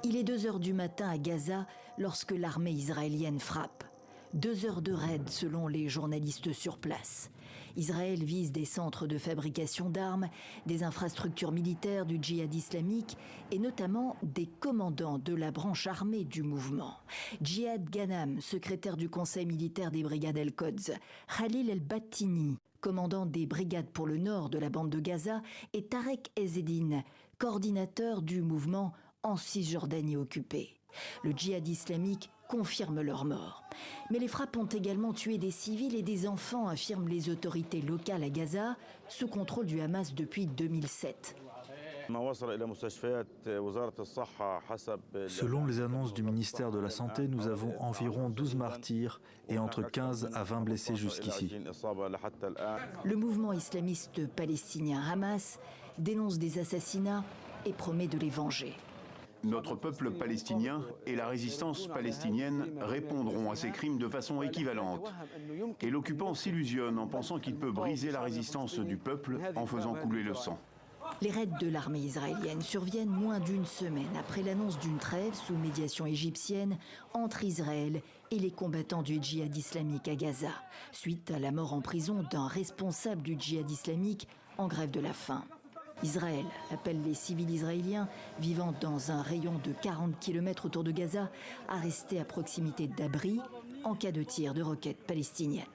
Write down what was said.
Il est 2 heures du matin à Gaza lorsque l'armée israélienne frappe. 2 heures de raid selon les journalistes sur place. Israël vise des centres de fabrication d'armes, des infrastructures militaires du djihad islamique et notamment des commandants de la branche armée du mouvement. Djihad Ghanam, secrétaire du conseil militaire des brigades El-Quds, Khalil El-Battini, commandant des brigades pour le nord de la bande de Gaza, et Tarek Ezzedine, coordinateur du mouvement en Cisjordanie occupée. Le djihad islamique confirme leur mort. Mais les frappes ont également tué des civils et des enfants, affirment les autorités locales à Gaza, sous contrôle du Hamas depuis 2007. Selon les annonces du ministère de la Santé, nous avons environ 12 martyrs et entre 15 à 20 blessés jusqu'ici. Le mouvement islamiste palestinien Hamas dénonce des assassinats et promet de les venger. Notre peuple palestinien et la résistance palestinienne répondront à ces crimes de façon équivalente. Et l'occupant s'illusionne en pensant qu'il peut briser la résistance du peuple en faisant couler le sang. Les raids de l'armée israélienne surviennent moins d'une semaine après l'annonce d'une trêve sous médiation égyptienne entre Israël et les combattants du djihad islamique à Gaza, suite à la mort en prison d'un responsable du djihad islamique en grève de la faim. Israël appelle les civils israéliens vivant dans un rayon de 40 km autour de Gaza à rester à proximité d'abris en cas de tir de roquettes palestiniennes.